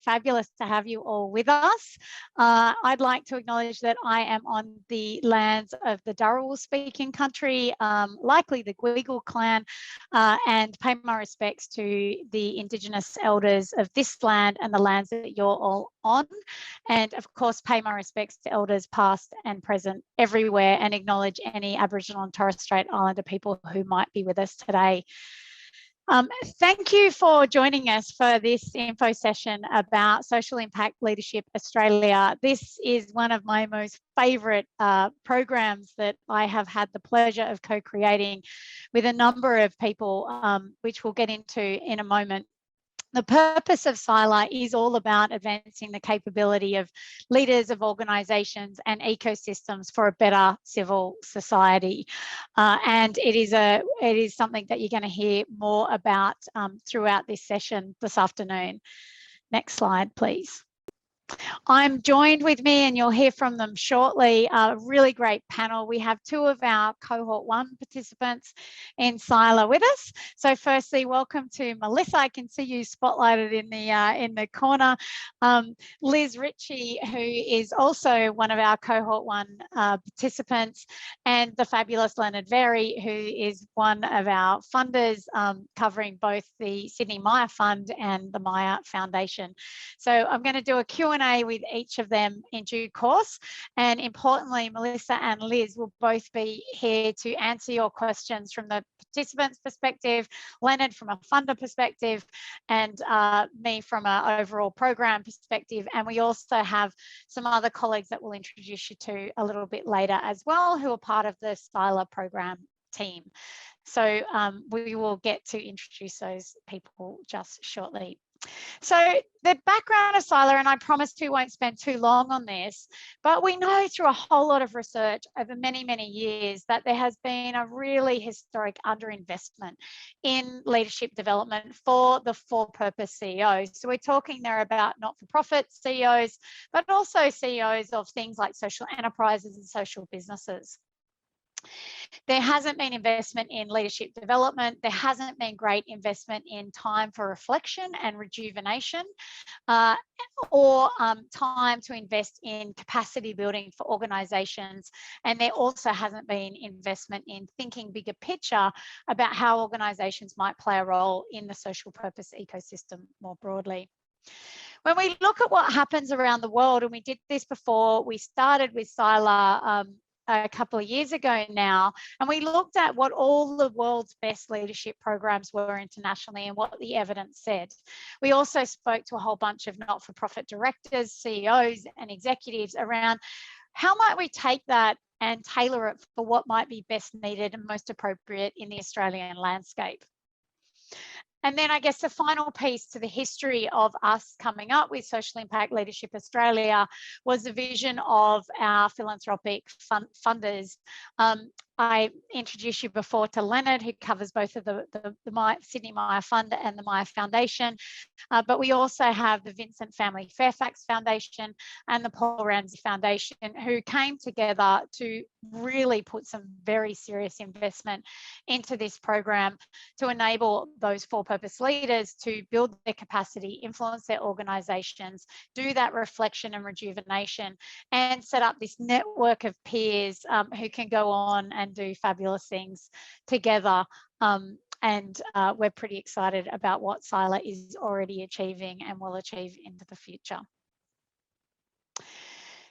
fabulous to have you all with us. I'd like to acknowledge that I am on the lands of the Dharawal speaking country, likely the Gweagal clan, and pay my respects to the Indigenous elders of this land and the lands that you're all on. And of course, pay my respects to elders past and present everywhere, and acknowledge any Aboriginal and Torres Strait Islander people who might be with us today. Thank you for joining us for this info session about Social Impact Leadership Australia. This is one of my most favourite programs that I have had the pleasure of co-creating with a number of people, which we'll get into in a moment. The purpose of SILA is all about advancing the capability of leaders of organisations and ecosystems for a better civil society. And it is something that you're going to hear more about throughout this session this afternoon. Next slide, please. I'm joined with me, and you'll hear from them shortly, a really great panel. We have two of our Cohort One participants in SILA with us. So firstly, welcome to Melissa. I can see you spotlighted in the corner. Liz Ritchie, who is also one of our Cohort One participants, and the fabulous Leonard Very, who is one of our funders, covering both the Sydney Maya Fund and the Maya Foundation. So I'm going to do a Q&A with each of them in due course, and importantly, Melissa and Liz will both be here to answer your questions from the participants' perspective, Leonard from a funder perspective, and me from an overall program perspective. And we also have some other colleagues that we'll introduce you to a little bit later as well, who are part of the SILA program team. So we will get to introduce those people just shortly. So the background of SILA, and I promise we won't spend too long on this, but we know through a whole lot of research over many, many years that there has been a really historic underinvestment in leadership development for the for-purpose CEOs. So we're talking there about not-for-profit CEOs, but also CEOs of things like social enterprises and social businesses. There hasn't been investment in leadership development. There hasn't been great investment in time for reflection and rejuvenation, or time to invest in capacity building for organisations. And there also hasn't been investment in thinking bigger picture about how organisations might play a role in the social purpose ecosystem more broadly. When we look at what happens around the world, and we did this before we started with SILA a couple of years ago now, and we looked at what all the world's best leadership programs were internationally and what the evidence said. We also spoke to a whole bunch of not-for-profit directors, CEOs and executives around how might we take that and tailor it for what might be best needed and most appropriate in the Australian landscape. And then I guess the final piece to the history of us coming up with Social Impact Leadership Australia was the vision of our philanthropic funders. I introduced you before to Leonard, who covers both of the Sydney Maya Fund and the Maya Foundation, but we also have the Vincent Family Fairfax Foundation and the Paul Ramsay Foundation, who came together to really put some very serious investment into this program to enable those for-purpose leaders to build their capacity, influence their organisations, do that reflection and rejuvenation, and set up this network of peers who can go on and do fabulous things together. And we're pretty excited about what SILA is already achieving and will achieve into the future.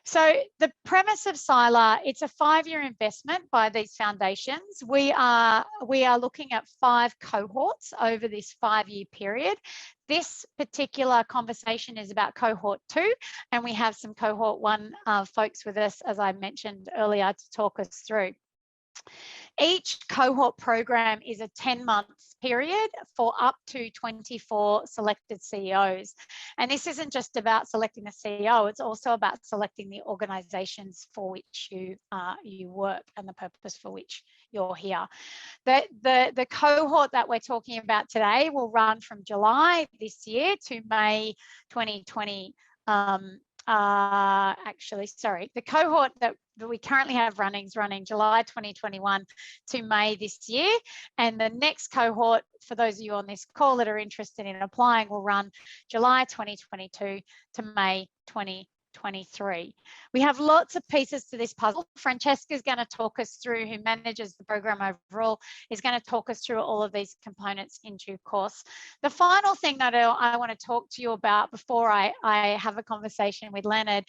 So the premise of SILA, it's a 5-year investment by these foundations. We are looking at 5 cohorts over this 5-year period. This particular conversation is about Cohort 2, and we have some Cohort 1 folks with us, as I mentioned earlier, to talk us through. Each cohort program is a 10-month period for up to 24 selected CEOs. And this isn't just about selecting the CEO, it's also about selecting the organisations for which you work and the purpose for which you're here. The cohort that we're talking about today will run from July this year to May 2020. The cohort we currently have running July 2021 to May this year. And the next cohort, for those of you on this call that are interested in applying, will run July 2022 to May 2023. We have lots of pieces to this puzzle. Francesca is going to talk us through, who manages the program overall, is going to talk us through all of these components in due course. The final thing that I want to talk to you about before I have a conversation with Leonard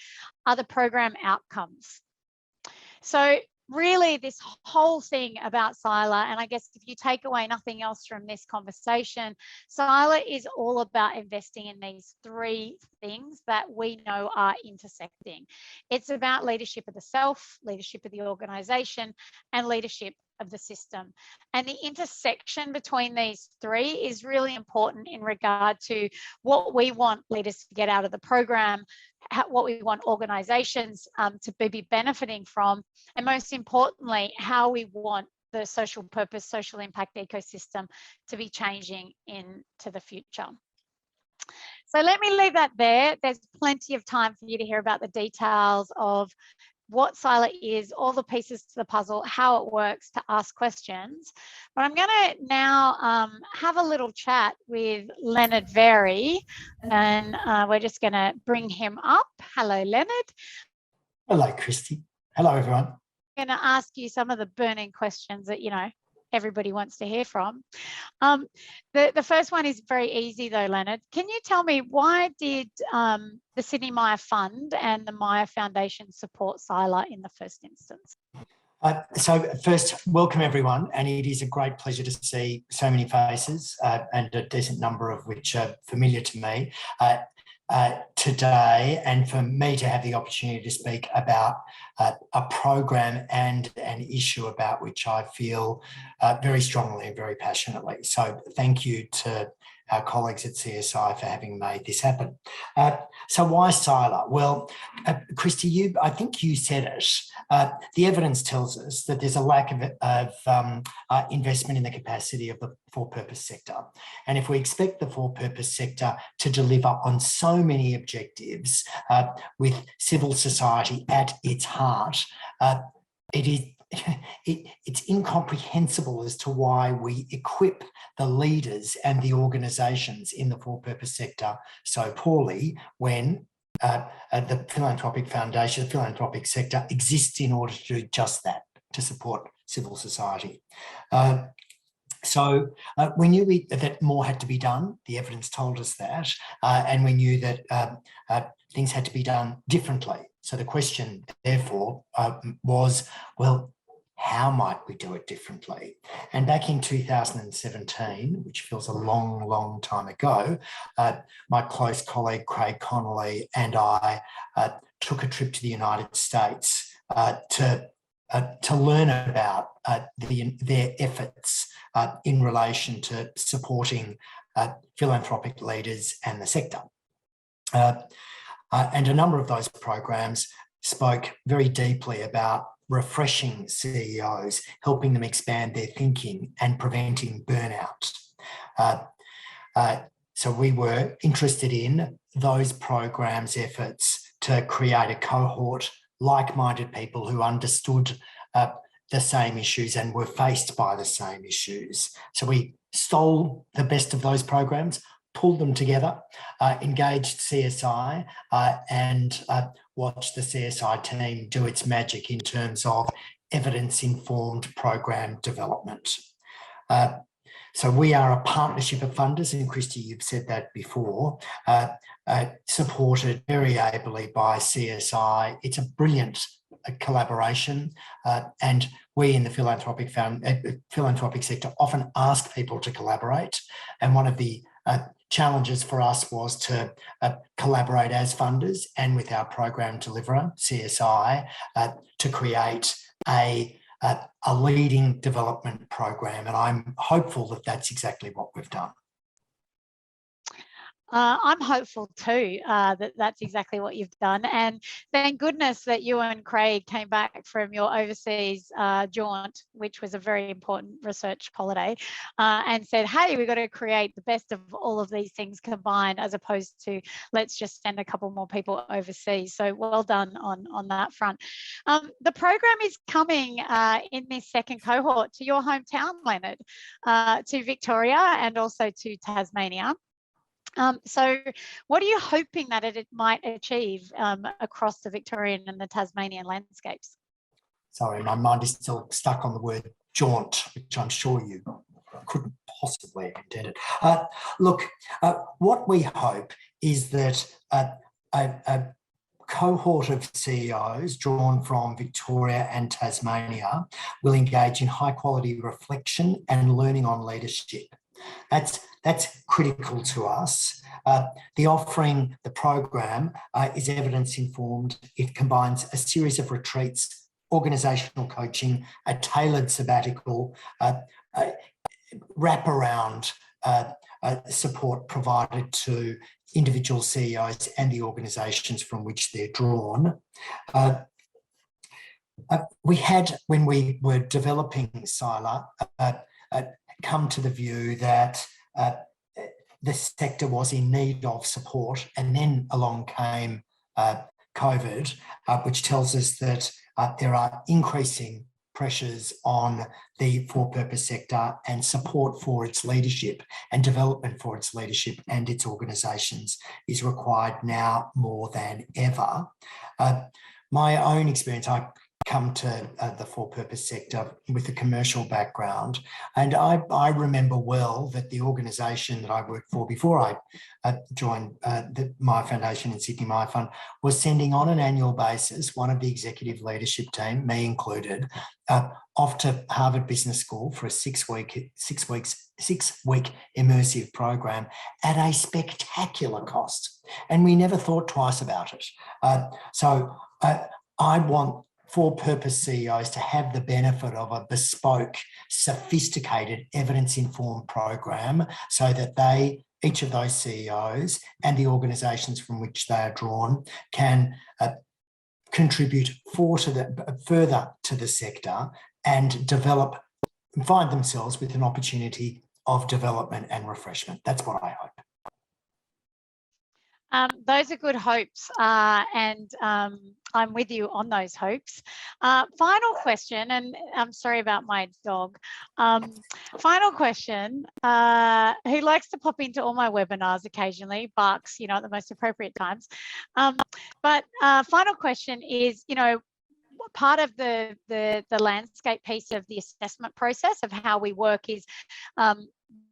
are the program outcomes. So really this whole thing about SILA, and I guess if you take away nothing else from this conversation, SILA is all about investing in these three things that we know are intersecting. It's about leadership of the self, leadership of the organization, and leadership of the system. And the intersection between these three is really important in regard to what we want leaders to get out of the program, what we want organizations to be benefiting from, and most importantly, how we want the social purpose, social impact ecosystem to be changing into the future. So let me leave that there. There's plenty of time for you to hear about the details of what SILA is, all the pieces to the puzzle, how it works, to ask questions. But I'm going to now have a little chat with Leonard Very, and we're just going to bring him up. Hello, Leonard. Hello, Christy. Hello, everyone. I'm going to ask you some of the burning questions that, you know, everybody wants to hear from. The first one is very easy though, Leonard. Can you tell me, why did the Sydney Myer Fund and the Myer Foundation support SILA in the first instance? So first, welcome everyone, and it is a great pleasure to see so many faces and a decent number of which are familiar to me today, and for me to have the opportunity to speak about a program and an issue about which I feel very strongly and very passionately. So thank you to our colleagues at CSI for having made this happen. So why SILA? Well, Christy, I think you said it. The evidence tells us that there's a lack of investment in the capacity of the for-purpose sector. And if we expect the for-purpose sector to deliver on so many objectives with civil society at its heart, it's incomprehensible as to why we equip the leaders and the organisations in the for-purpose sector so poorly when the philanthropic foundation, the philanthropic sector exists in order to do just that, to support civil society. So we knew that more had to be done. The evidence told us that, and we knew that things had to be done differently. So the question, therefore, was, well, how might we do it differently? And back in 2017, which feels a long, long time ago, my close colleague Craig Connolly and I took a trip to the United States to learn about their efforts in relation to supporting philanthropic leaders and the sector. And a number of those programs spoke very deeply about refreshing CEOs, helping them expand their thinking and preventing burnout. So we were interested in those programs' efforts to create a cohort, like-minded people who understood the same issues and were faced by the same issues. So we stole the best of those programs, pulled them together, engaged CSI and watched the CSI team do its magic in terms of evidence-informed program development. So we are a partnership of funders, and Christy, you've said that before, supported very ably by CSI. It's a brilliant collaboration, and we in the philanthropic sector often ask people to collaborate, and one of the challenges for us was to collaborate as funders and with our program deliverer, CSI, to create a leading development program. And I'm hopeful that that's exactly what we've done. I'm hopeful too that that's exactly what you've done. And thank goodness that you and Craig came back from your overseas jaunt, which was a very important research holiday, and said, hey, we've got to create the best of all of these things combined, as opposed to let's just send a couple more people overseas. So well done on that front. The program is coming in this second cohort to your hometown, Leonard, to Victoria and also to Tasmania. So what are you hoping that it might achieve across the Victorian and the Tasmanian landscapes? Sorry, my mind is still stuck on the word jaunt, which I'm sure you couldn't possibly have intended. Look, what we hope is that a cohort of CEOs drawn from Victoria and Tasmania will engage in high quality reflection and learning on leadership. That's critical to us. The offering, the program, is evidence informed. It combines a series of retreats, organisational coaching, a tailored sabbatical, wraparound support provided to individual CEOs and the organisations from which they're drawn. We had, when we were developing SILA, come to the view that the sector was in need of support, and then along came COVID, which tells us that there are increasing pressures on the for-purpose sector, and support for its leadership and development for its leadership and its organisations is required now more than ever. My own experience, I come to the for-purpose sector with a commercial background, and I remember well that the organisation that I worked for before I joined the Myer Foundation and Sydney Myer Fund was sending on an annual basis one of the executive leadership team, me included, off to Harvard Business School for a six-week immersive program at a spectacular cost, and we never thought twice about it. So I want for-purpose CEOs to have the benefit of a bespoke, sophisticated, evidence-informed program, so that each of those CEOs and the organisations from which they are drawn can contribute further to the sector and find themselves with an opportunity of development and refreshment. That's what I hope. Those are good hopes, and I'm with you on those hopes. Final question, and I'm sorry about my dog. Final question, who likes to pop into all my webinars occasionally, barks, at the most appropriate times. But final question is, part of the landscape piece of the assessment process of how we work is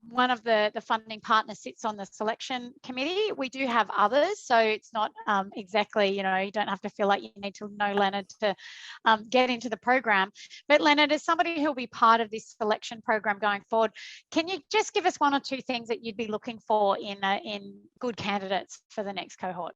one of the funding partners sits on the selection committee. We do have others, so it's not exactly, you don't have to feel like you need to know Leonard to get into the program. But Leonard, as somebody who'll be part of this selection program going forward, can you just give us one or two things that you'd be looking for in good candidates for the next cohort?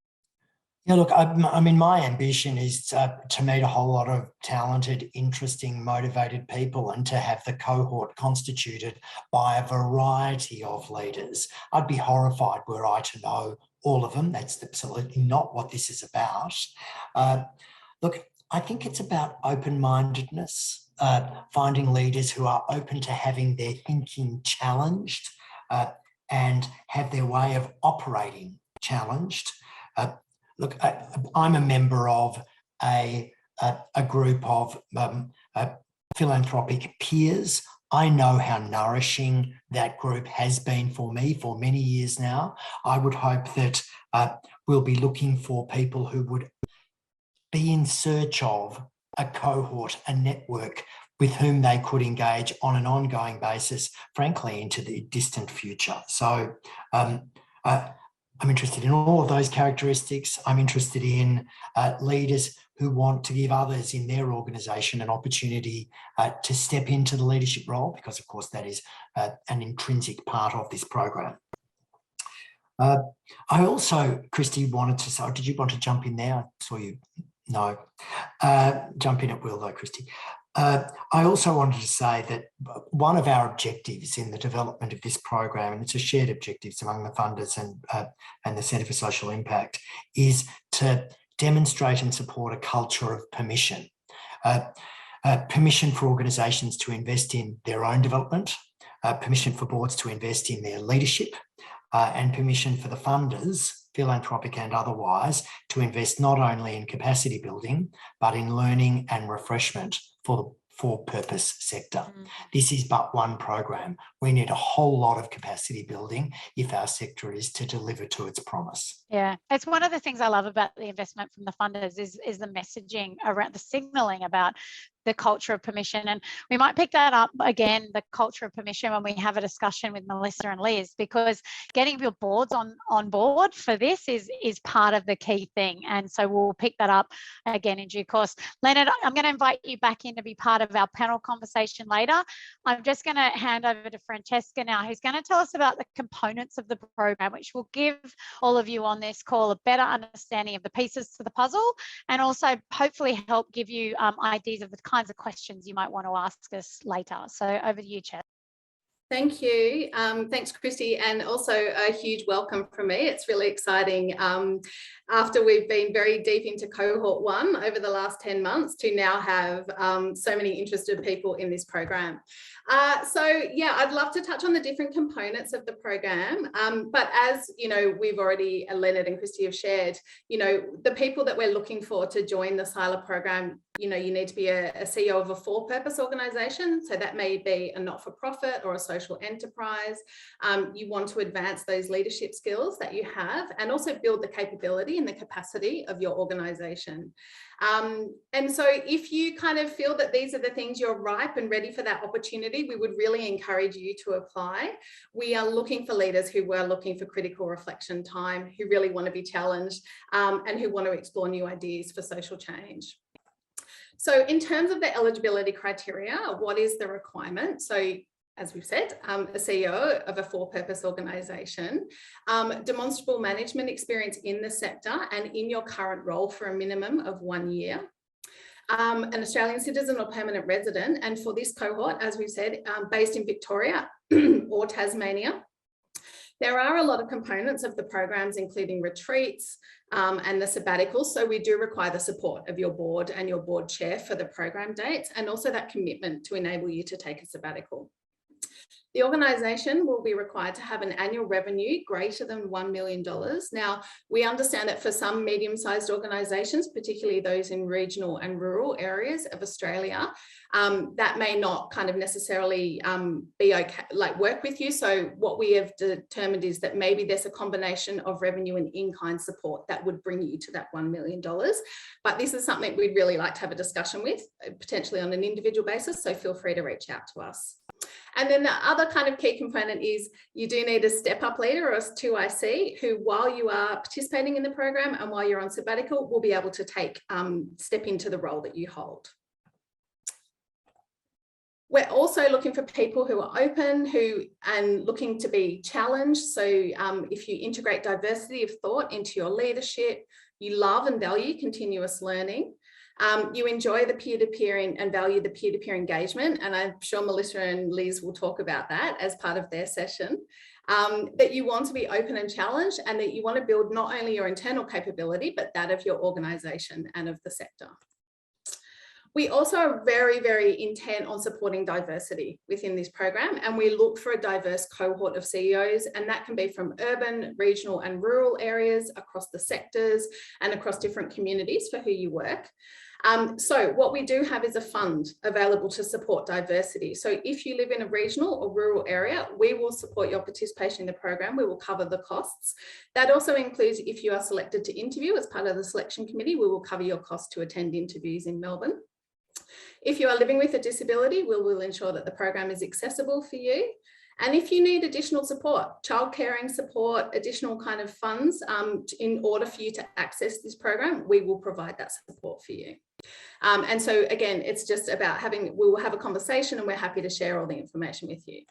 Yeah, look, I mean, my ambition is to meet a whole lot of talented, interesting, motivated people, and to have the cohort constituted by a variety of leaders. I'd be horrified were I to know all of them. That's absolutely not what this is about. Look, I think it's about open-mindedness, finding leaders who are open to having their thinking challenged and have their way of operating challenged. Look, I'm a member of a group of philanthropic peers. I know how nourishing that group has been for me for many years now. I would hope that we'll be looking for people who would be in search of a cohort, a network with whom they could engage on an ongoing basis, frankly, into the distant future. So I'm interested in all of those characteristics. I'm interested in leaders who want to give others in their organisation an opportunity to step into the leadership role, because, of course, that is an intrinsic part of this program. I also, Christy, wanted to say, did you want to jump in there? I saw you. No. Jump in at will, though, Christy. I also wanted to say that one of our objectives in the development of this program, and it's a shared objective among the funders and the Centre for Social Impact, is to demonstrate and support a culture of permission. Permission for organisations to invest in their own development, permission for boards to invest in their leadership, and permission for the funders, philanthropic and otherwise, to invest not only in capacity building, but in learning and refreshment for the for-purpose sector. This is but one program. We need a whole lot of capacity building if our sector is to deliver to its promise. Yeah, it's one of the things I love about the investment from the funders is the messaging around the signalling about the culture of permission. And we might pick that up again, the culture of permission, when we have a discussion with Melissa and Liz, because getting your boards on board for this is part of the key thing. And so we'll pick that up again in due course. Leonard, I'm going to invite you back in to be part of our panel conversation later. I'm just going to hand over to Francesca now, who's going to tell us about the components of the program, which will give all of you on this call a better understanding of the pieces to the puzzle, and also hopefully help give you ideas of the kinds of questions you might want to ask us later. So over to you, Chair. Thank you. Thanks, Christy, and also a huge welcome from me. It's really exciting after we've been very deep into Cohort One over the last 10 months to now have so many interested people in this program. So yeah, I'd love to touch on the different components of the program. But as you know, we've already, Leonard and Christy have shared, you know, the people that we're looking for to join the SILA program, you know, you need to be a CEO of a for-purpose organisation. So that may be a not-for-profit or a social enterprise. You want to advance those leadership skills that you have and also build the capability and the capacity of your organisation. And so if you kind of feel that these are the things you're ripe and ready for that opportunity, we would really encourage you to apply. We are looking for leaders who are looking for critical reflection time, who really want to be challenged and who want to explore new ideas for social change. So in terms of the eligibility criteria, what is the requirement? So as we've said, a CEO of a for-purpose organisation, demonstrable management experience in the sector and in your current role for a minimum of 1 year, an Australian citizen or permanent resident, and for this cohort, as we've said, based in Victoria or Tasmania. There are a lot of components of the programs, including retreats and the sabbatical. So we do require the support of your board and your board chair for the program dates, and also that commitment to enable you to take a sabbatical. The organisation will be required to have an annual revenue greater than $1 million. Now, we understand that for some medium-sized organisations, particularly those in regional and rural areas of Australia, that may not kind of necessarily be okay, like work with you. So what we have determined is that maybe there's a combination of revenue and in-kind support that would bring you to that $1 million. But this is something we'd really like to have a discussion with, potentially on an individual basis. So feel free to reach out to us. And then the other kind of key component is you do need a step-up leader or a 2IC who, while you are participating in the program and while you're on sabbatical, will be able to step into the role that you hold. We're also looking for people who are open and looking to be challenged. So if you integrate diversity of thought into your leadership, you love and value continuous learning, you enjoy the peer-to-peer and value the peer-to-peer engagement, and I'm sure Melissa and Liz will talk about that as part of their session, that you want to be open and challenged, and that you want to build not only your internal capability, but that of your organisation and of the sector. We also are very, very intent on supporting diversity within this program, and we look for a diverse cohort of CEOs, and that can be from urban, regional and rural areas across the sectors and across different communities for who you work. So what we do have is a fund available to support diversity. So if you live in a regional or rural area, we will support your participation in the program. We will cover the costs. That also includes if you are selected to interview as part of the selection committee, we will cover your cost to attend interviews in Melbourne. If you are living with a disability, we will ensure that the program is accessible for you. And if you need additional support, child caring support, additional kind of funds in order for you to access this program, we will provide that support for you. And so again, it's just about we will have a conversation and we're happy to share all the information with you.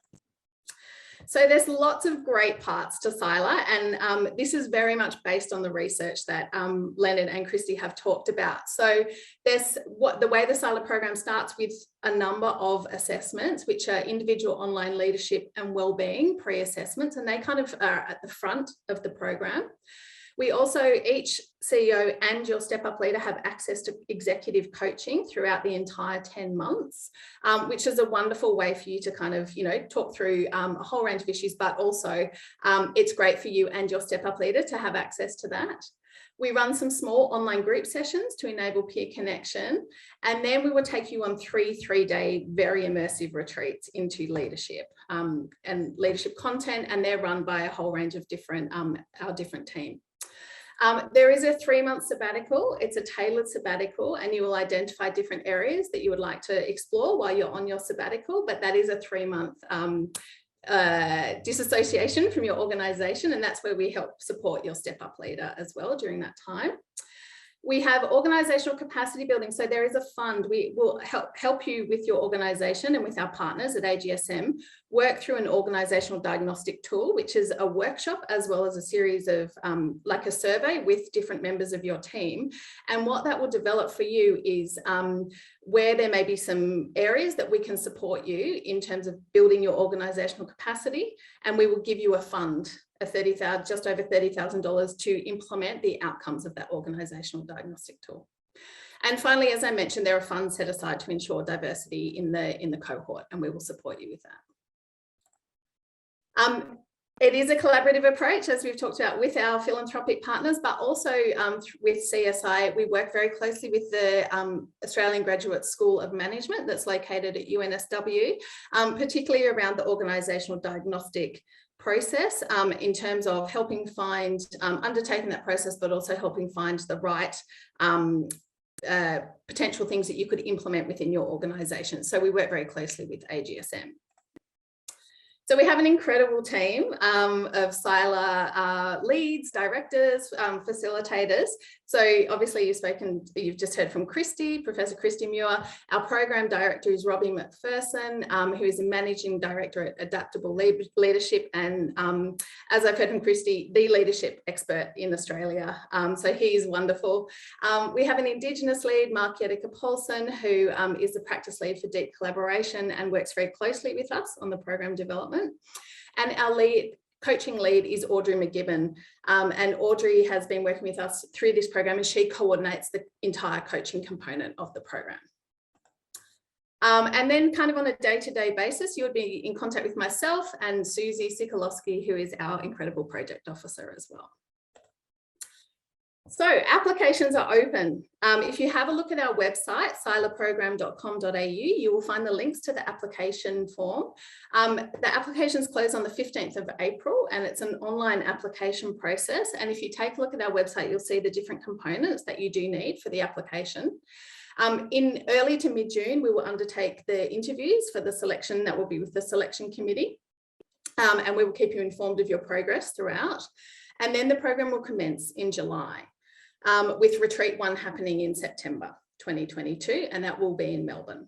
So there's lots of great parts to SILA, and this is very much based on the research that Leonard and Christy have talked about. So there's the way the SILA program starts with a number of assessments, which are individual online leadership and wellbeing pre-assessments, and they kind of are at the front of the program. We also, each CEO and your Step Up leader have access to executive coaching throughout the entire 10 months, which is a wonderful way for you to kind of, talk through a whole range of issues, but also it's great for you and your Step Up leader to have access to that. We run some small online group sessions to enable peer connection, and then we will take you on three-day very immersive retreats into leadership and leadership content, and they're run by a whole range of different, our different team. There is a 3-month sabbatical. It's a tailored sabbatical, and you will identify different areas that you would like to explore while you're on your sabbatical, but that is a 3-month disassociation from your organisation, and that's where we help support your Step Up leader as well during that time. We have organisational capacity building. So there is a fund. We will help you with your organisation and with our partners at AGSM work through an organisational diagnostic tool, which is a workshop as well as a series of like a survey with different members of your team. And what that will develop for you is where there may be some areas that we can support you in terms of building your organisational capacity, and we will give you a fund, just over $30,000 to implement the outcomes of that organisational diagnostic tool. And finally, as I mentioned, there are funds set aside to ensure diversity in the cohort, and we will support you with that. It is a collaborative approach, as we've talked about, with our philanthropic partners, but also with CSI. We work very closely with the Australian Graduate School of Management that's located at UNSW, particularly around the organisational diagnostic process in terms of helping find, undertaking that process, but also helping find the right potential things that you could implement within your organisation. So we work very closely with AGSM. So we have an incredible team of SILA leads, directors, facilitators. So obviously you've just heard from Christy, Professor Christy Muir. Our program director is Robbie McPherson, who is a managing director at Adaptable Leadership, and as I've heard from Christy, the leadership expert in Australia. So he's wonderful. We have an Indigenous lead, Mark Yedika Paulson, who is the practice lead for deep collaboration and works very closely with us on the program development. And our coaching lead is Audrey McGibbon, and Audrey has been working with us through this program, and she coordinates the entire coaching component of the program. And then kind of on a day-to-day basis, you would be in contact with myself and Susie Sikolowski, who is our incredible project officer as well. So applications are open. If you have a look at our website, silaprogram.com.au, you will find the links to the application form. The applications close on the 15th of April, and it's an online application process. And if you take a look at our website, you'll see the different components that you do need for the application. In early to mid-June, we will undertake the interviews for the selection that will be with the selection committee, and we will keep you informed of your progress throughout. And then the program will commence in July, with Retreat 1 happening in September 2022, and that will be in Melbourne.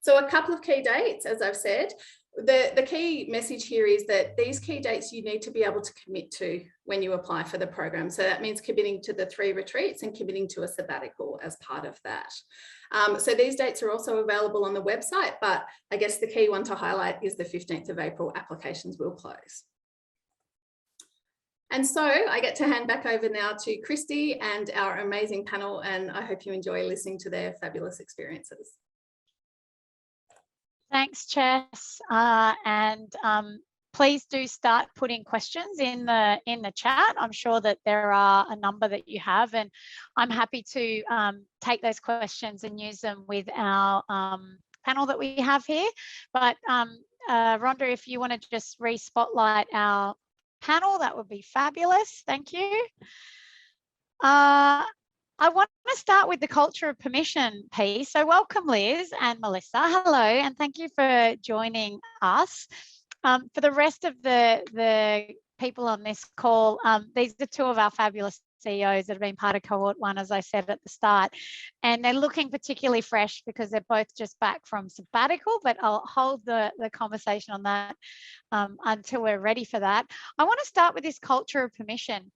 So a couple of key dates, as I've said. The key message here is that these key dates you need to be able to commit to when you apply for the program. So that means committing to the 3 retreats and committing to a sabbatical as part of that. So these dates are also available on the website, but I guess the key one to highlight is the 15th of April, applications will close. And so I get to hand back over now to Christy and our amazing panel, and I hope you enjoy listening to their fabulous experiences. Thanks, Chess. Please do start putting questions in the chat. I'm sure that there are a number that you have, and I'm happy to take those questions and use them with our panel that we have here. But Rhonda, if you want to just re-spotlight our panel, that would be fabulous. Thank you. I want to start with the culture of permission piece. So welcome, Liz and Melissa. Hello, and thank you for joining us. For the rest of the people on this call, these are 2 of our fabulous CEOs that have been part of Cohort One, as I said at the start, and they're looking particularly fresh because they're both just back from sabbatical, but I'll hold the conversation on that until we're ready for that. I want to start with this culture of permission.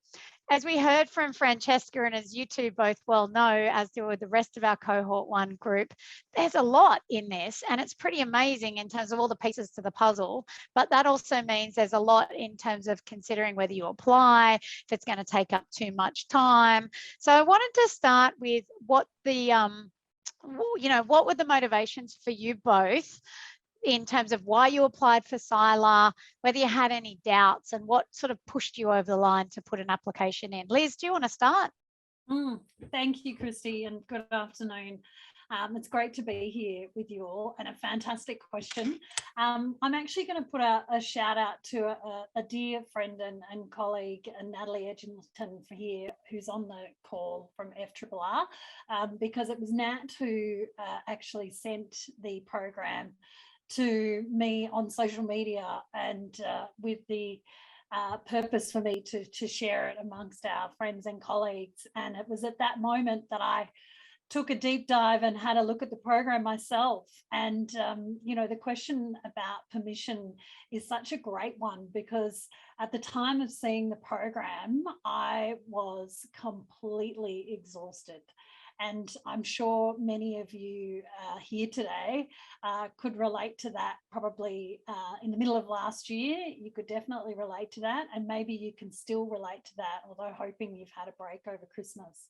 As we heard from Francesca, and as you two both well know, as do the rest of our Cohort One group, there's a lot in this, and it's pretty amazing in terms of all the pieces to the puzzle. But that also means there's a lot in terms of considering whether you apply, if it's going to take up too much time. So I wanted to start with what the, what were the motivations for you both in terms of why you applied for SILA, whether you had any doubts, and what sort of pushed you over the line to put an application in. Liz, do you want to start? Thank you, Christy, and good afternoon. It's great to be here with you all, and a fantastic question. I'm actually going to put a shout out to a dear friend and colleague, Natalie Edgington here, who's on the call from FRRR, because it was Nat who actually sent the program to me on social media, and with the purpose for me to share it amongst our friends and colleagues. And it was at that moment that I took a deep dive and had a look at the program myself. And, the question about permission is such a great one, because at the time of seeing the program, I was completely exhausted. And I'm sure many of you here today could relate to that. Probably in the middle of last year, you could definitely relate to that. And maybe you can still relate to that, although hoping you've had a break over Christmas.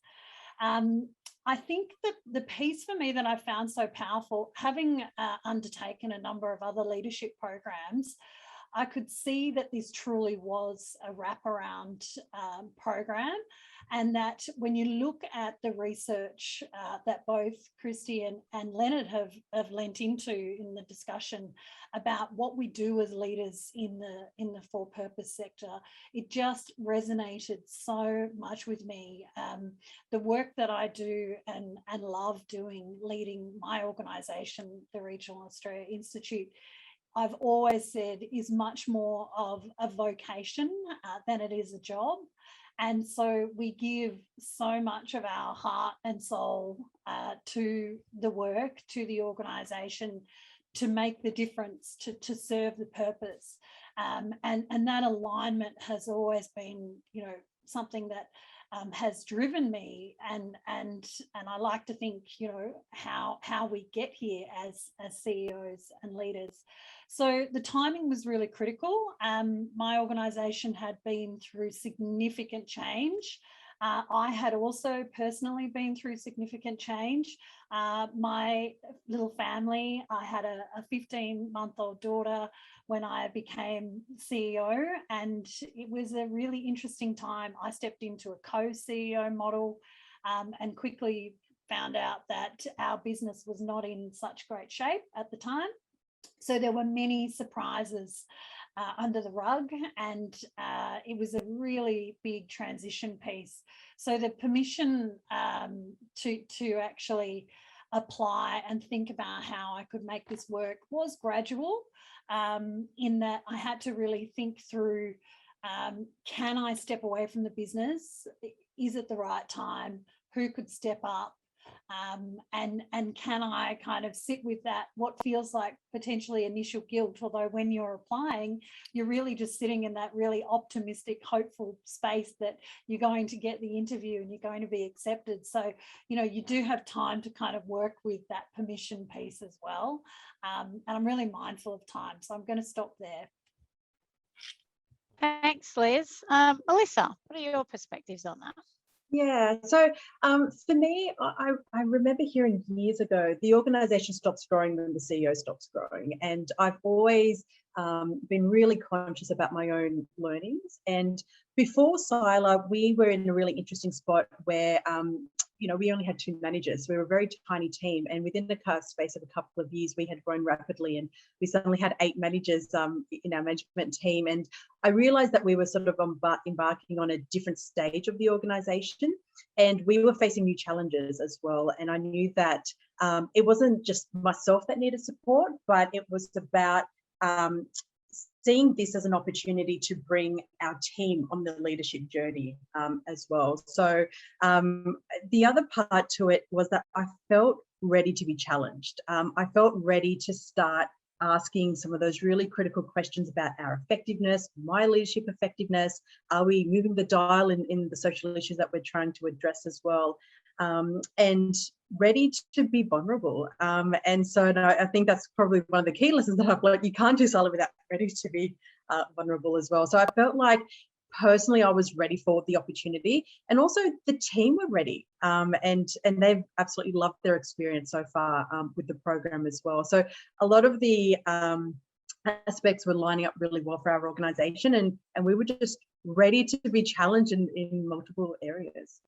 I think that the piece for me that I found so powerful, having undertaken a number of other leadership programs, I could see that this truly was a wraparound program, and that when you look at the research that both Christy and Leonard have lent into in the discussion about what we do as leaders in the for-purpose sector, it just resonated so much with me. The work that I do and love doing, leading my organisation, the Regional Australia Institute, I've always said is much more of a vocation than it is a job. And so we give so much of our heart and soul to the work, to the organisation, to make the difference, to serve the purpose. And that alignment has always been, something that has driven me, and I like to think, how we get here as CEOs and leaders. So the timing was really critical. My organisation had been through significant change. I had also personally been through significant change. My little family, I had a 15-month-old daughter when I became CEO, and it was a really interesting time. I stepped into a co-CEO model and quickly found out that our business was not in such great shape at the time. So there were many surprises under the rug, and it was a really big transition piece. So the permission to actually apply and think about how I could make this work was gradual, in that I had to really think through, can I step away from the business? Is it the right time? Who could step up? And can I kind of sit with that, what feels like potentially initial guilt, although when you're applying, you're really just sitting in that really optimistic, hopeful space that you're going to get the interview and you're going to be accepted. So, you do have time to kind of work with that permission piece as well. And I'm really mindful of time, so I'm going to stop there. Thanks, Liz. Melissa, what are your perspectives on that? Yeah, so for me, I remember hearing years ago, the organisation stops growing when the CEO stops growing. And I've always been really conscious about my own learnings. And before SILA, we were in a really interesting spot where, we only had 2 managers. We were a very tiny team. And within the space of a couple of years, we had grown rapidly. And we suddenly had 8 managers in our management team. And I realised that we were sort of embarking on a different stage of the organisation. And we were facing new challenges as well. And I knew that it wasn't just myself that needed support, but it was about seeing this as an opportunity to bring our team on the leadership journey as well. So the other part to it was that I felt ready to be challenged. I felt ready to start asking some of those really critical questions about our effectiveness, my leadership effectiveness. Are we moving the dial in the social issues that we're trying to address as well? And ready to be vulnerable. And so I think that's probably one of the key lessons that I've learned. You can't do SILA without ready to be vulnerable as well. So I felt like personally I was ready for the opportunity, and also the team were ready, and they've absolutely loved their experience so far with the program as well. So a lot of the aspects were lining up really well for our organisation, and we were just ready to be challenged in multiple areas.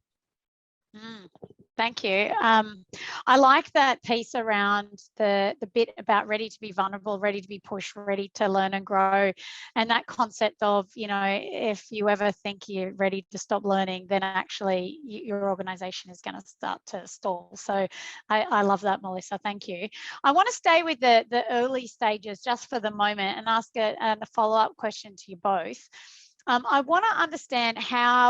Thank you. I like that piece around the bit about ready to be vulnerable, ready to be pushed, ready to learn and grow. And that concept of, you know, if you ever think you're ready to stop learning, then actually your organisation is going to start to stall. So I love that, Melissa. Thank you. I want to stay with the early stages just for the moment and ask a follow-up question to you both. I want to understand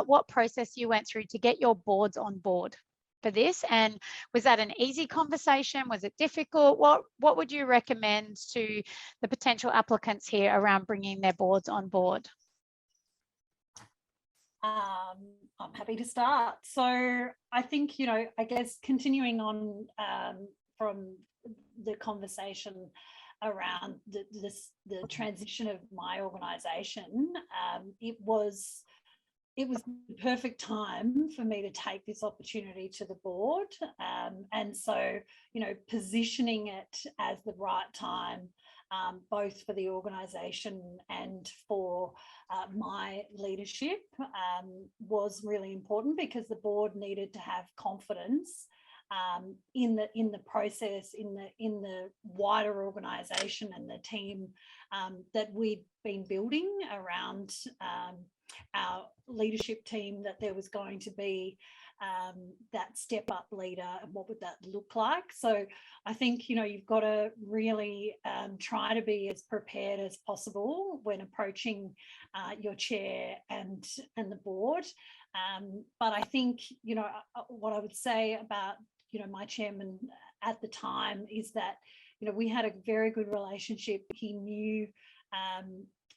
what process you went through to get your boards on board for this, and was that an easy conversation? Was it difficult? What would you recommend to the potential applicants here around bringing their boards on board? I'm happy to start. So I think, you know, I guess continuing on from the conversation around the transition of my organisation, it was the perfect time for me to take this opportunity to the board, and so, you know, positioning it as the right time, both for the organisation and for my leadership, was really important, because the board needed to have confidence in the process, in the wider organisation and the team that we'd been building around our leadership team, that there was going to be that step up leader, and what would that look like. So I think, you know, you've got to really try to be as prepared as possible when approaching your chair and the board. But I think, you know, what I would say about, you know, my chairman at the time is that, you know, we had a very good relationship. He knew,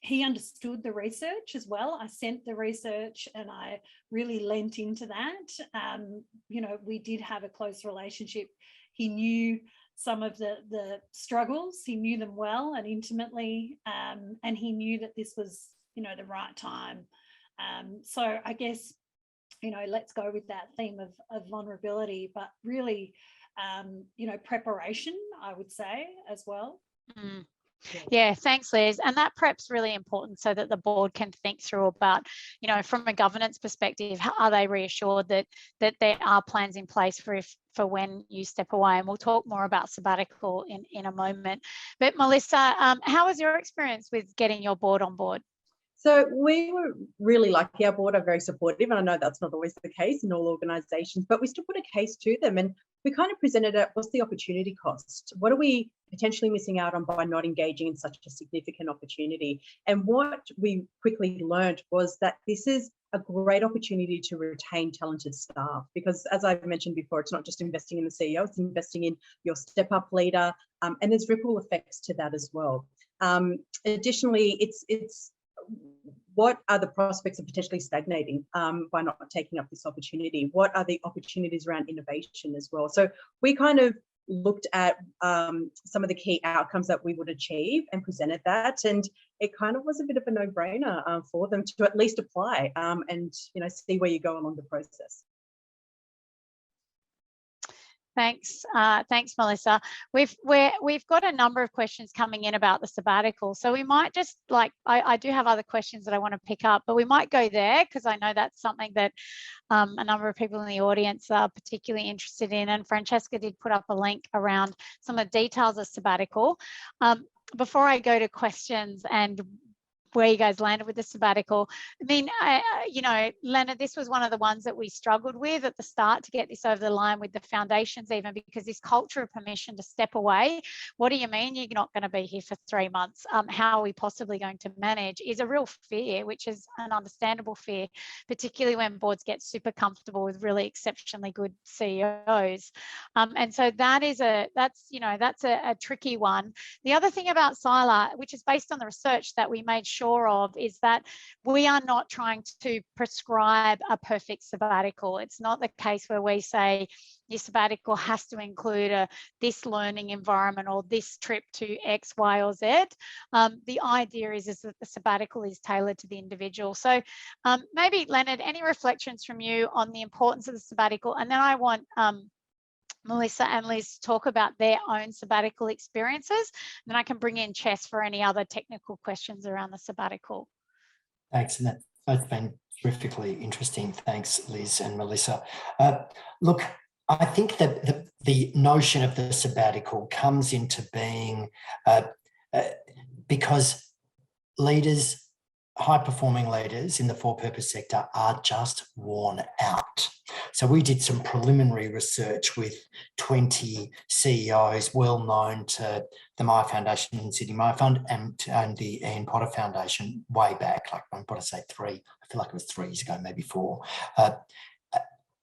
he understood the research as well. I sent the research and I really lent into that. You know, we did have a close relationship. He knew some of the struggles. He knew them well and intimately, and he knew that this was, you know, the right time. So I guess, you know, let's go with that theme of vulnerability, but really, you know, preparation, I would say, as well. Yeah, thanks, Liz. And that prep's really important so that the board can think through about, you know, from a governance perspective, are they reassured that there are plans in place for when you step away? And we'll talk more about sabbatical in a moment. But Melissa, how was your experience with getting your board on board? So we were really lucky. Our board are very supportive, and I know that's not always the case in all organisations, but we still put a case to them, and we kind of presented it, what's the opportunity cost? What are we potentially missing out on by not engaging in such a significant opportunity? And what we quickly learned was that this is a great opportunity to retain talented staff, because as I've mentioned before, it's not just investing in the CEO, it's investing in your step-up leader, and there's ripple effects to that as well. Additionally, it's what are the prospects of potentially stagnating by not taking up this opportunity? What are the opportunities around innovation as well? So we kind of looked at some of the key outcomes that we would achieve and presented that, and it kind of was a bit of a no-brainer for them to at least apply and, you know, see where you go along the process. Thanks, thanks, Melissa. We've got a number of questions coming in about the sabbatical, so we might just I do have other questions that I want to pick up, but we might go there because I know that's something that a number of people in the audience are particularly interested in. And Francesca did put up a link around some of the details of sabbatical. Before I go to questions and where you guys landed with the sabbatical. I mean, you know, Leonard, this was one of the ones that we struggled with at the start to get this over the line with the foundations, even because this culture of permission to step away. What do you mean you're not going to be here for 3 months? How are we possibly going to manage? Is a real fear, which is an understandable fear, particularly when boards get super comfortable with really exceptionally good CEOs. And so that's a tricky one. The other thing about SILA, which is based on the research that we made sure of, is that we are not trying to prescribe a perfect sabbatical. It's not the case where we say your sabbatical has to include this learning environment or this trip to X, Y, or Z. The idea is that the sabbatical is tailored to the individual. So maybe, Leonard, any reflections from you on the importance of the sabbatical? And then I want Melissa and Liz to talk about their own sabbatical experiences. And then I can bring in Chess for any other technical questions around the sabbatical. Thanks, and that's both been terrifically interesting. Thanks, Liz and Melissa. Look, I think that the notion of the sabbatical comes into being because leaders, high-performing leaders in the for-purpose sector are just worn out. So we did some preliminary research with 20 CEOs well known to the Myer Foundation and Sydney Myer Fund and the Ian Potter Foundation way back, like I'm going to say 3, I feel like it was 3 years ago, maybe 4.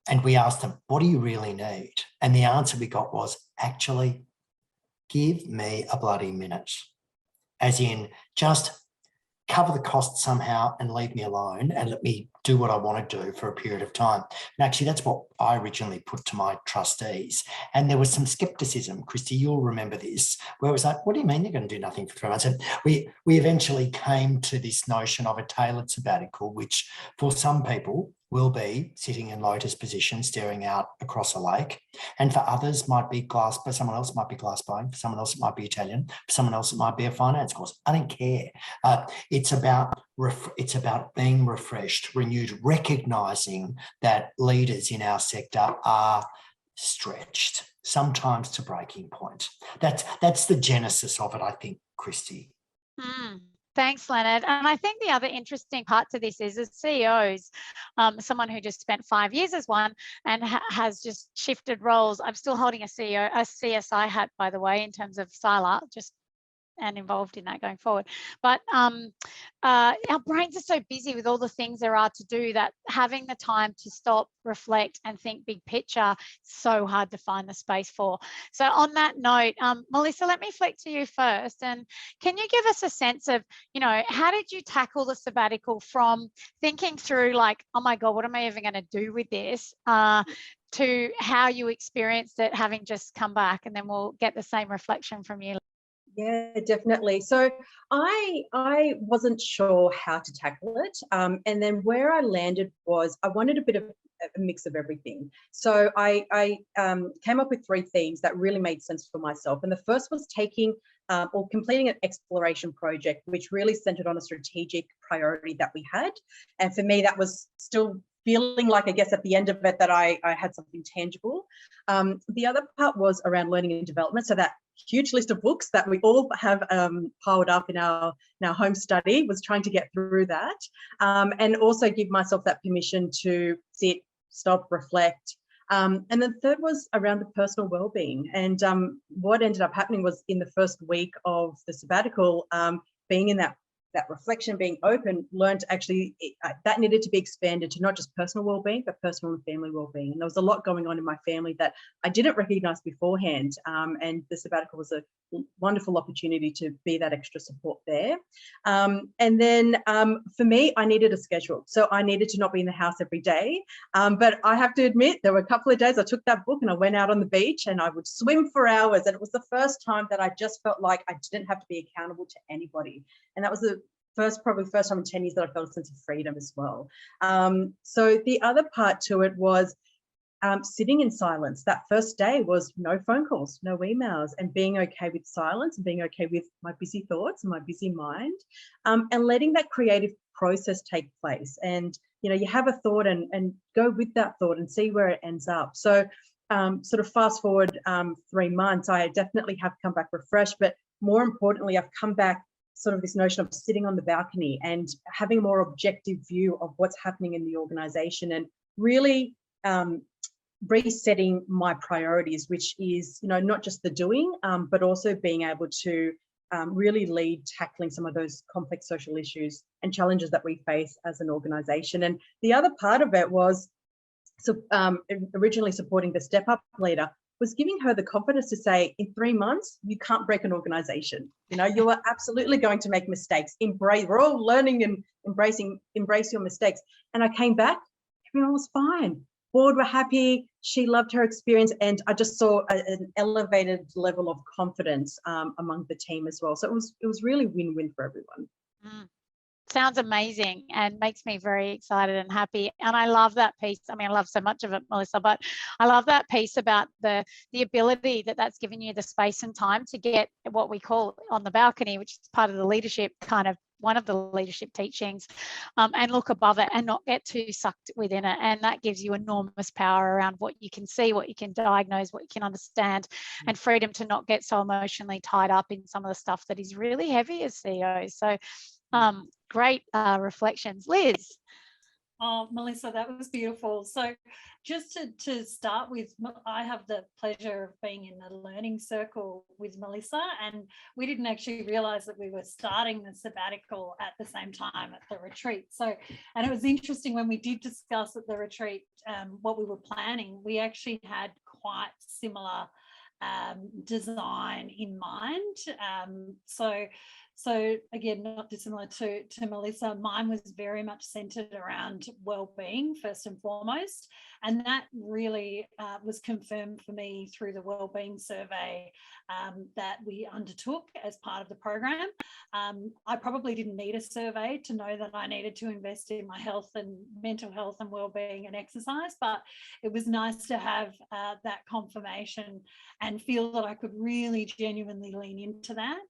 And we asked them, what do you really need? And the answer we got was, actually, give me a bloody minute. As in, just cover the cost somehow and leave me alone and let me do what I want to do for a period of time. And actually, that's what I originally put to my trustees. And there was some skepticism, Christy, you'll remember this, where it was like, what do you mean you're going to do nothing for 3 months? And we eventually came to this notion of a tailored sabbatical, which for some people will be sitting in lotus position, staring out across a lake. And for others might be glass, but someone else might be glass blowing, for someone else it might be Italian, for someone else it might be a finance course. I don't care. It's about being refreshed, renewed, recognising that leaders in our sector are stretched, sometimes to breaking point. That's the genesis of it, I think, Christy. Thanks, Leonard. And I think the other interesting part to this is as CEOs, someone who just spent 5 years as one and has just shifted roles. I'm still holding a CSI hat, by the way, in terms of SILA, and involved in that going forward. But our brains are so busy with all the things there are to do that having the time to stop, reflect and think big picture, so hard to find the space for. So on that note, Melissa, let me flick to you first. And can you give us a sense of, you know, how did you tackle the sabbatical from thinking through like, oh my God, what am I even going to do with this? To how you experienced it having just come back, and then we'll get the same reflection from you. Yeah, definitely. So I wasn't sure how to tackle it. And then where I landed was I wanted a bit of a mix of everything. So I came up with 3 themes that really made sense for myself. And the first was taking or completing an exploration project, which really centered on a strategic priority that we had. And for me, that was still feeling like, I guess, at the end of it that I had something tangible. The other part was around learning and development. So that huge list of books that we all have piled up in our home study was trying to get through that, and also give myself that permission to sit, stop, reflect. And then third was around the personal well-being. And what ended up happening was in the first week of the sabbatical, being in that reflection, being open, learned actually that needed to be expanded to not just personal well-being, but personal and family well-being. And there was a lot going on in my family that I didn't recognise beforehand. And the sabbatical was a wonderful opportunity to be that extra support there. And then for me, I needed a schedule. So I needed to not be in the house every day. But I have to admit, there were a couple of days I took that book and I went out on the beach and I would swim for hours. And it was the first time that I just felt like I didn't have to be accountable to anybody. And that was probably the first time in 10 years that I felt a sense of freedom as well. So the other part to it was sitting in silence. That first day was no phone calls, no emails, and being okay with silence and being okay with my busy thoughts and my busy mind, and letting that creative process take place. And, you know, you have a thought and go with that thought and see where it ends up. So sort of fast forward 3 months, I definitely have come back refreshed, but more importantly, I've come back sort of this notion of sitting on the balcony and having a more objective view of what's happening in the organization, and really resetting my priorities, which is, you know, not just the doing, but also being able to really lead tackling some of those complex social issues and challenges that we face as an organization. And the other part of it was, so originally supporting the Step Up leader, was giving her the confidence to say, in 3 months, you can't break an organization. You know, you are absolutely going to make mistakes. We're all learning and embrace your mistakes. And I came back, everyone was fine. Board were happy. She loved her experience. And I just saw an elevated level of confidence among the team as well. So it was really win-win for everyone. Mm. Sounds amazing and makes me very excited and happy. And I love that piece. I mean, I love so much of it, Melissa, but I love that piece about the ability that's given you the space and time to get what we call on the balcony, which is part of the leadership, kind of one of the leadership teachings, and look above it and not get too sucked within it. And that gives you enormous power around what you can see, what you can diagnose, what you can understand, and freedom to not get so emotionally tied up in some of the stuff that is really heavy as CEOs. So great reflections. Liz. Oh, Melissa, that was beautiful. So just to start with, I have the pleasure of being in the learning circle with Melissa, and we didn't actually realise that we were starting the sabbatical at the same time at the retreat. So, and it was interesting when we did discuss at the retreat what we were planning, we actually had quite similar design in mind. So again, not dissimilar to Melissa, mine was very much centred around wellbeing first and foremost, and that really was confirmed for me through the wellbeing survey that we undertook as part of the program. I probably didn't need a survey to know that I needed to invest in my health and mental health and wellbeing and exercise, but it was nice to have that confirmation and feel that I could really genuinely lean into that.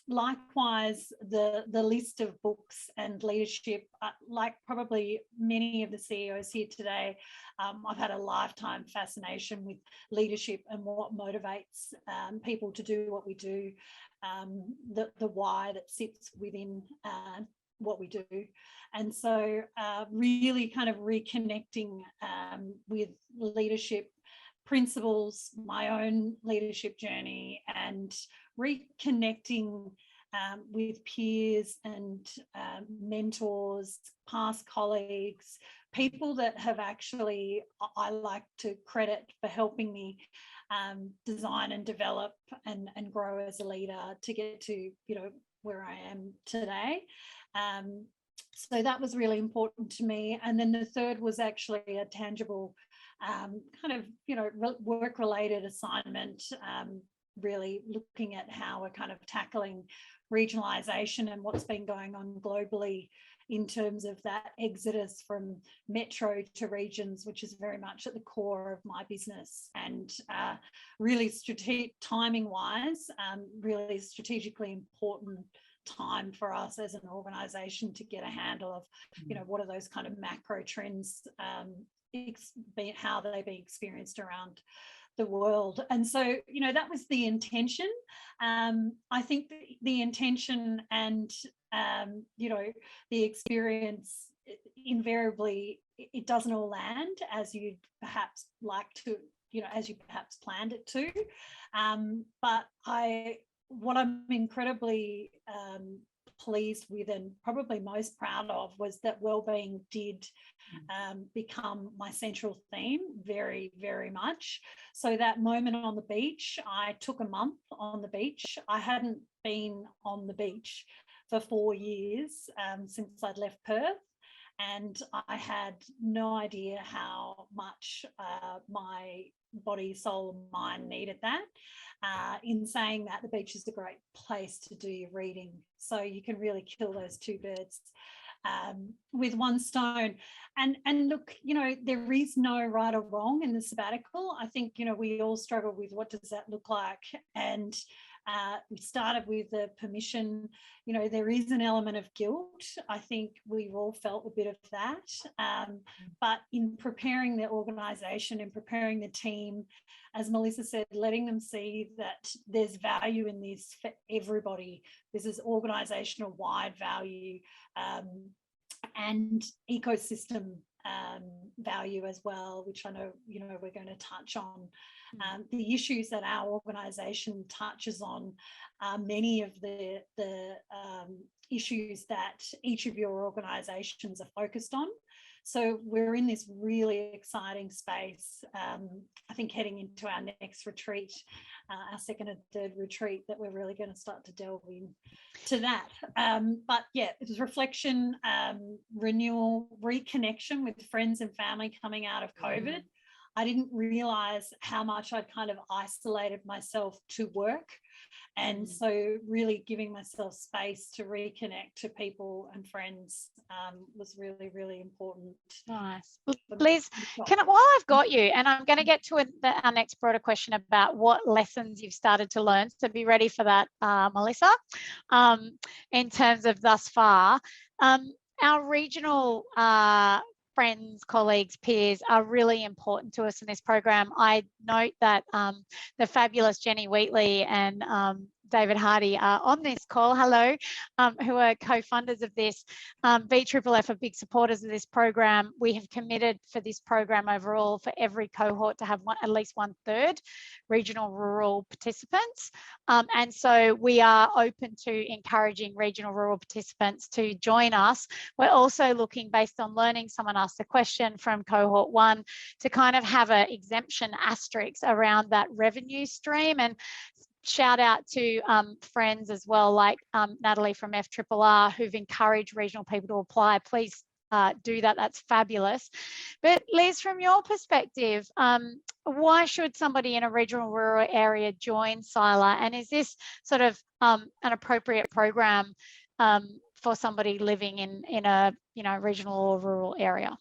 Likewise, the list of books and leadership, like probably many of the CEOs here today, I've had a lifetime fascination with leadership and what motivates people to do what we do, the why that sits within what we do. And so really kind of reconnecting with leadership principles, my own leadership journey, and reconnecting with peers and mentors, past colleagues, people that have actually, I like to credit for helping me design and develop and grow as a leader to get to, you know, where I am today. So that was really important to me. And then the third was actually a tangible kind of, you know, work-related assignment, really looking at how we're kind of tackling regionalisation and what's been going on globally in terms of that exodus from metro to regions, which is very much at the core of my business, and really timing-wise, really strategically important time for us as an organisation to get a handle of, you know, what are those kind of macro trends, how they're being experienced around the world. And so, you know, that was the intention. I think the intention and, you know, the experience, invariably, it doesn't all land as you'd perhaps like to, you know, as you perhaps planned it to. But what I'm incredibly pleased with and probably most proud of was that wellbeing did become my central theme very, very much. So that moment on the beach, I took a month on the beach. I hadn't been on the beach for 4 years since I'd left Perth, and I had no idea how much my body, soul and mind needed that. In saying that, the beach is a great place to do your reading, so you can really kill those two birds with one stone. And look, you know, there is no right or wrong in the sabbatical. I think, you know, we all struggle with what does that look like, and We started with the permission. You know, there is an element of guilt. I think we've all felt a bit of that. But in preparing the organisation and preparing the team, as Melissa said, letting them see that there's value in this for everybody. This is organisational wide value and ecosystem value as well, which I know, you know, we're going to touch on. The issues that our organisation touches on are many of the issues that each of your organisations are focused on. So we're in this really exciting space, I think heading into our next retreat, our second and third retreat, that we're really going to start to delve into that. But yeah, it was reflection, renewal, reconnection with friends and family coming out of COVID. I didn't realise how much I'd kind of isolated myself to work. And so really giving myself space to reconnect to people and friends was really, really important. Nice. Liz, while I've got you, and I'm going to get to our next broader question about what lessons you've started to learn, so be ready for that, Melissa, in terms of thus far. Our regional friends, colleagues, peers are really important to us in this program. I note that the fabulous Jenny Wheatley and David Hardy are on this call, hello, who are co-funders of this. VFFF are big supporters of this program. We have committed for this program overall for every cohort to have at least 1/3 regional rural participants. And so we are open to encouraging regional rural participants to join us. We're also looking, based on learning, someone asked a question from Cohort One, to kind of have an exemption asterisk around that revenue stream. And shout out to friends as well, like Natalie from FRRR, who've encouraged regional people to apply. Please do that. That's fabulous. But Liz, from your perspective, why should somebody in a regional rural area join SILA? And is this sort of an appropriate program for somebody living in a regional or rural area?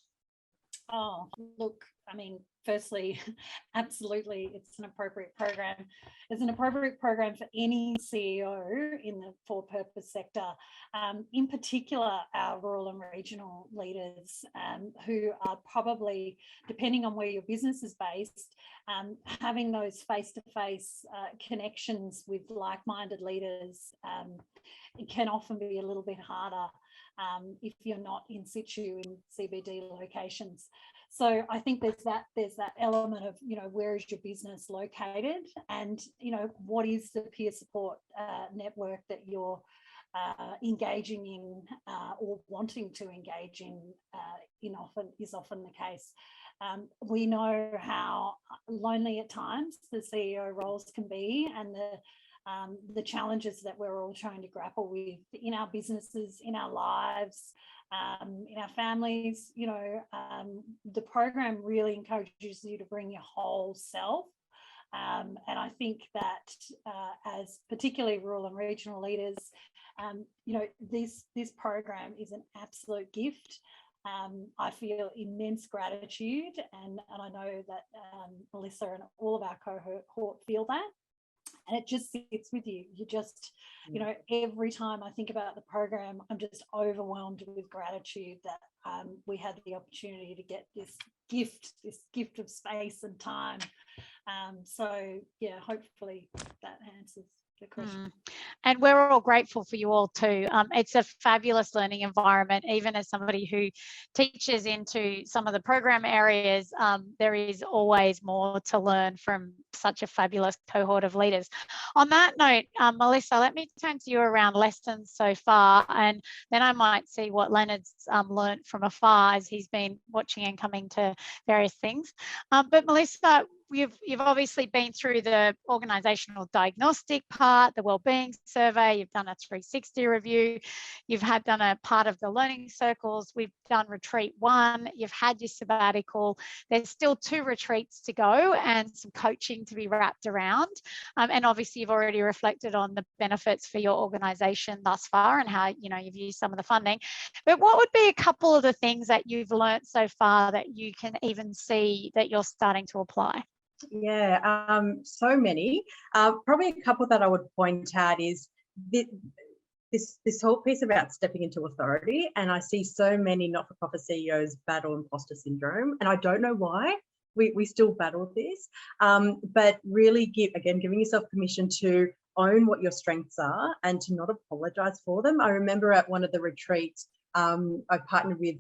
Oh, look, I mean, firstly, absolutely, it's an appropriate program. It's an appropriate program for any CEO in the for-purpose sector, in particular our rural and regional leaders who are probably, depending on where your business is based, having those face-to-face connections with like-minded leaders, it can often be a little bit harder if you're not in situ in CBD locations. So I think there's that element of, where is your business located, and, what is the peer support network that you're engaging in or wanting to engage in is often the case. We know how lonely at times the CEO roles can be, and the challenges that we're all trying to grapple with in our businesses, in our lives, in our families. The program really encourages you to bring your whole self. And I think that as particularly rural and regional leaders, this program is an absolute gift. I feel immense gratitude, and I know that Melissa and all of our cohort feel that. And it just sits with you. You just, every time I think about the program, I'm just overwhelmed with gratitude that we had the opportunity to get this gift of space and time. So, yeah, hopefully that answers the question. And we're all grateful for you all too. It's a fabulous learning environment. Even as somebody who teaches into some of the program areas, there is always more to learn from such a fabulous cohort of leaders. On that note, Melissa, let me turn to you around lessons so far, and then I might see what Leonard's learned from afar as he's been watching and coming to various things. But Melissa, you've obviously been through the organisational diagnostic part, the wellbeing survey, you've done a 360 review, you've done a part of the learning circles, we've done retreat 1, you've had your sabbatical, there's still 2 retreats to go and some coaching to be wrapped around. And obviously you've already reflected on the benefits for your organisation thus far and how you've used some of the funding. But what would be a couple of the things that you've learnt so far that you can even see that you're starting to apply? Yeah, so many. Probably a couple that I would point out is this whole piece about stepping into authority. And I see so many not-for-profit CEOs battle imposter syndrome, and I don't know why. We still battle this, but really giving yourself permission to own what your strengths are and to not apologize for them. I remember at one of the retreats, I partnered with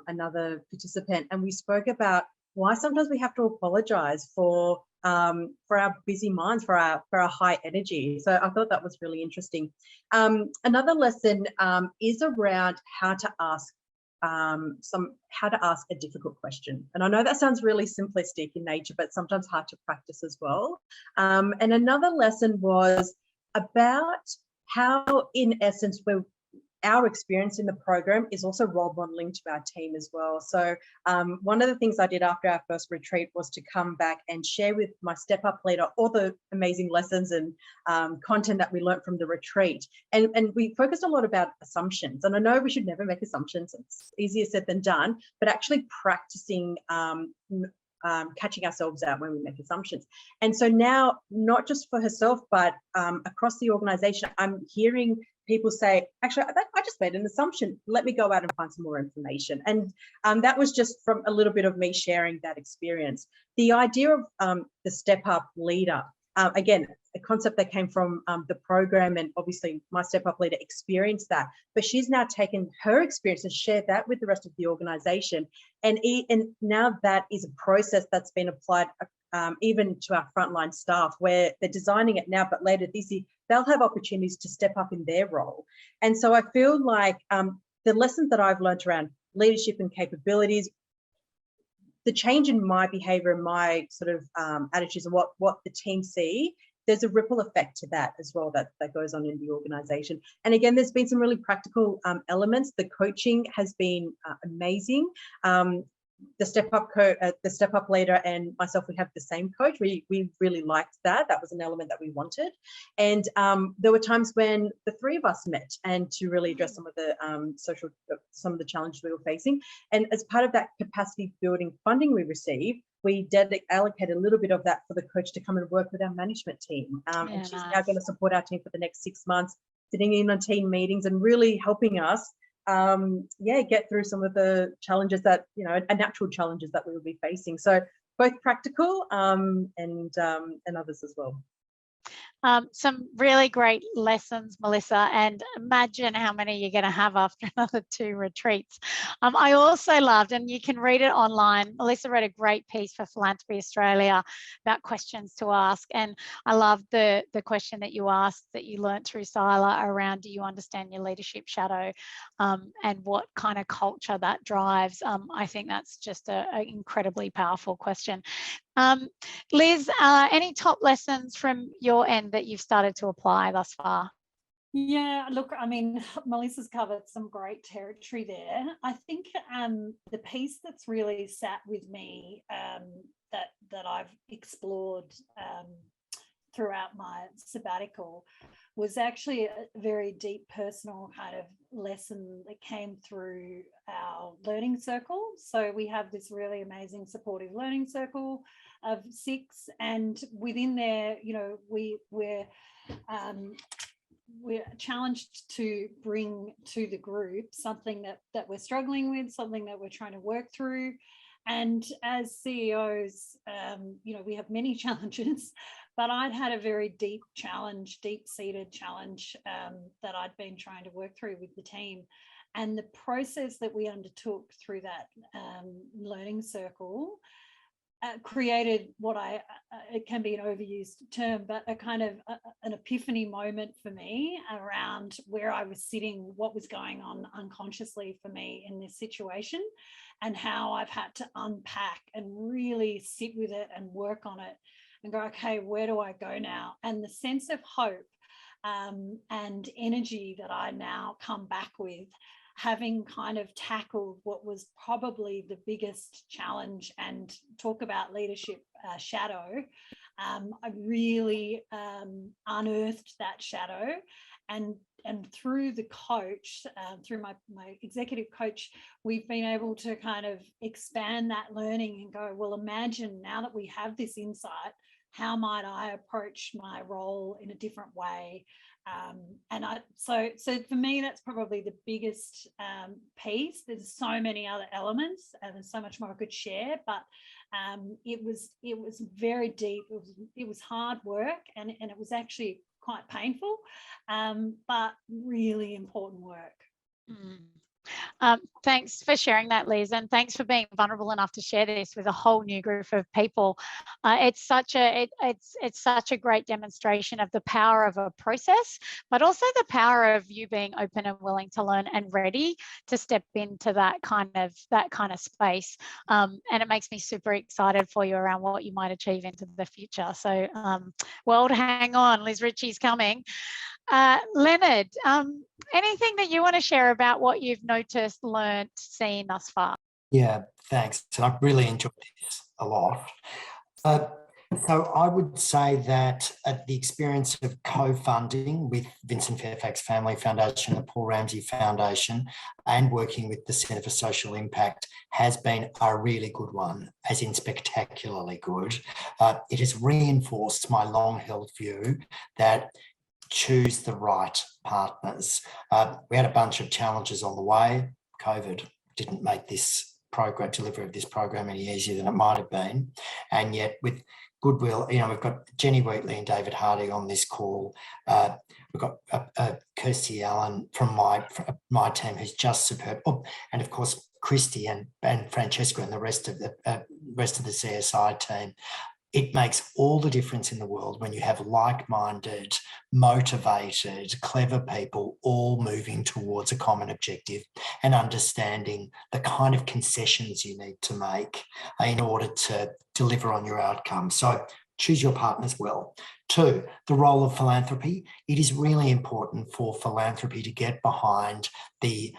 another participant, and we spoke about why sometimes we have to apologize for our busy minds, for our high energy. So I thought that was really interesting. Another lesson is around how to ask a difficult question. And I know that sounds really simplistic in nature, but sometimes hard to practice as well. And another lesson was about how, in essence, our experience in the program is also role modeling to our team as well. So one of the things I did after our first retreat was to come back and share with my Step Up leader all the amazing lessons and content that we learned from the retreat. And we focused a lot about assumptions. And I know we should never make assumptions. It's easier said than done, but actually practicing catching ourselves out when we make assumptions. And so now, not just for herself, but across the organization, I'm hearing people say, actually, I just made an assumption. Let me go out and find some more information. And that was just from a little bit of me sharing that experience. The idea of the Step Up leader, again, a concept that came from the program, and obviously my Step Up leader experienced that, but she's now taken her experience and shared that with the rest of the organization. And now that is a process that's been applied even to our frontline staff, where they're designing it now, but later this year, they'll have opportunities to step up in their role. And so I feel like the lessons that I've learned around leadership and capabilities, the change in my behavior and my sort of attitudes and what the team see, there's a ripple effect to that as well that goes on in the organization. And again, there's been some really practical elements. The coaching has been amazing. The Step Up leader and myself, we have the same coach. We really liked that. That was an element that we wanted. And there were times when the three of us met and to really address some of the challenges we were facing. And as part of that capacity building funding we received, we allocated a little bit of that for the coach to come and work with our management team. And she's now going to support our team for the next 6 months, sitting in on team meetings and really helping us get through some of the challenges that, natural challenges that we will be facing. So both practical and others as well. Some really great lessons, Melissa, and imagine how many you're going to have after another 2 retreats. I also loved, and you can read it online, Melissa wrote a great piece for Philanthropy Australia about questions to ask, and I loved the question that you asked that you learned through SILA around, do you understand your leadership shadow, and what kind of culture that drives. I think that's just an incredibly powerful question. Liz, any top lessons from your end that you've started to apply thus far? Yeah, look, I mean, Melissa's covered some great territory there. I think the piece that's really sat with me that I've explored throughout my sabbatical was actually a very deep personal kind of lesson that came through our learning circle. So we have this really amazing supportive learning circle of 6, and within there, we're challenged to bring to the group something that we're struggling with, something that we're trying to work through. And as CEOs, we have many challenges, but I'd had a very deep-seated challenge that I'd been trying to work through with the team. And the process that we undertook through that learning circle created what it can be an overused term, but a kind of an epiphany moment for me around where I was sitting, what was going on unconsciously for me in this situation, and how I've had to unpack and really sit with it and work on it and go, okay, where do I go now? And the sense of hope and energy that I now come back with, having kind of tackled what was probably the biggest challenge, and talk about leadership shadow, I really unearthed that shadow and through the coach, through my executive coach, we've been able to kind of expand that learning and go, well, imagine now that we have this insight, how might I approach my role in a different way? So for me, that's probably the biggest piece. There's so many other elements, and there's so much more I could share, but it was very deep. It was hard work, and it was actually quite painful, but really important work. Thanks for sharing that, Liz, and thanks for being vulnerable enough to share this with a whole new group of people. It's such a great demonstration of the power of a process, but also the power of you being open and willing to learn and ready to step into that kind of space. And it makes me super excited for you around what you might achieve into the future. So, world, hang on, Liz Ritchie's coming. Leonard, anything that you want to share about what you've noticed, learnt, seen thus far? Yeah, thanks. And I've really enjoyed this a lot. So I would say that the experience of co-funding with Vincent Fairfax Family Foundation, the Paul Ramsay Foundation, and working with the Centre for Social Impact has been a really good one, as in spectacularly good. It has reinforced my long-held view that choose the right partners. We had a bunch of challenges on the way. COVID didn't make this delivery of this program any easier than it might have been. And yet with goodwill, we've got Jenny Wheatley and David Hardy on this call. We've got Kirsty Allen from my team, who's just superb. Oh, and of course, Christy and Francesca and the rest of the CSI team. It makes all the difference in the world when you have like-minded, motivated, clever people all moving towards a common objective and understanding the kind of concessions you need to make in order to deliver on your outcomes. So choose your partners well. 2, the role of philanthropy. It is really important for philanthropy to get behind the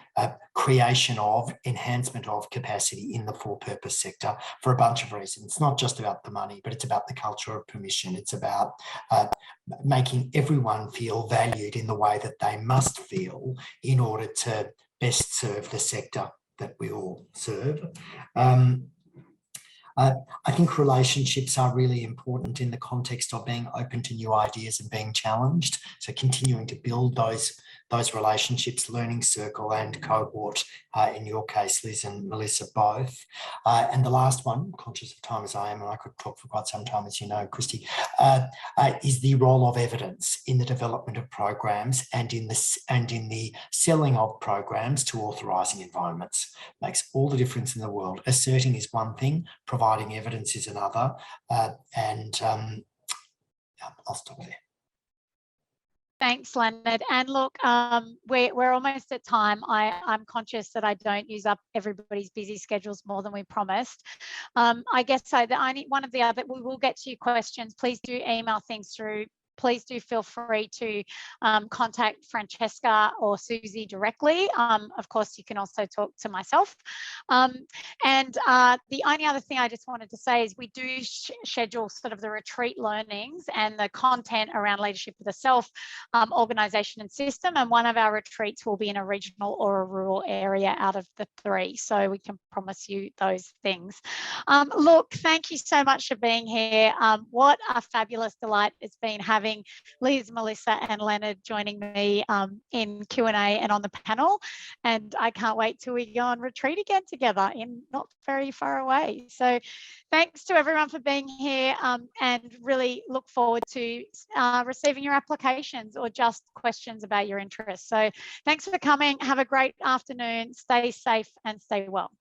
creation of, enhancement of capacity in the for-purpose sector for a bunch of reasons. It's not just about the money, but it's about the culture of permission. It's about making everyone feel valued in the way that they must feel in order to best serve the sector that we all serve. I think relationships are really important in the context of being open to new ideas and being challenged. So continuing to build those relationships, Learning Circle and Cohort, in your case, Liz and Melissa both. And the last one, conscious of time as I am, and I could talk for quite some time, as you know, Christy, is the role of evidence in the development of programs and in the selling of programs to authorising environments. Makes all the difference in the world. Asserting is one thing, providing evidence is another, and I'll stop there. Thanks, Leonard. And look, we're almost at time. I'm conscious that I don't use up everybody's busy schedules more than we promised. I guess so. One of the other, we will get to your questions. Please do email things through. Please do feel free to contact Francesca or Susie directly. Of course, you can also talk to myself. And the only other thing I just wanted to say is we do schedule sort of the retreat learnings and the content around leadership of the self, organisation and system. And one of our retreats will be in a regional or a rural area out of the 3. So we can promise you those things. Look, thank you so much for being here. What a fabulous delight it's been having Liz, Melissa and Leonard joining me in Q&A and on the panel, and I can't wait till we go on retreat again together in not very far away. So thanks to everyone for being here, and really look forward to receiving your applications or just questions about your interests. So thanks for coming. Have a great afternoon. Stay safe and stay well.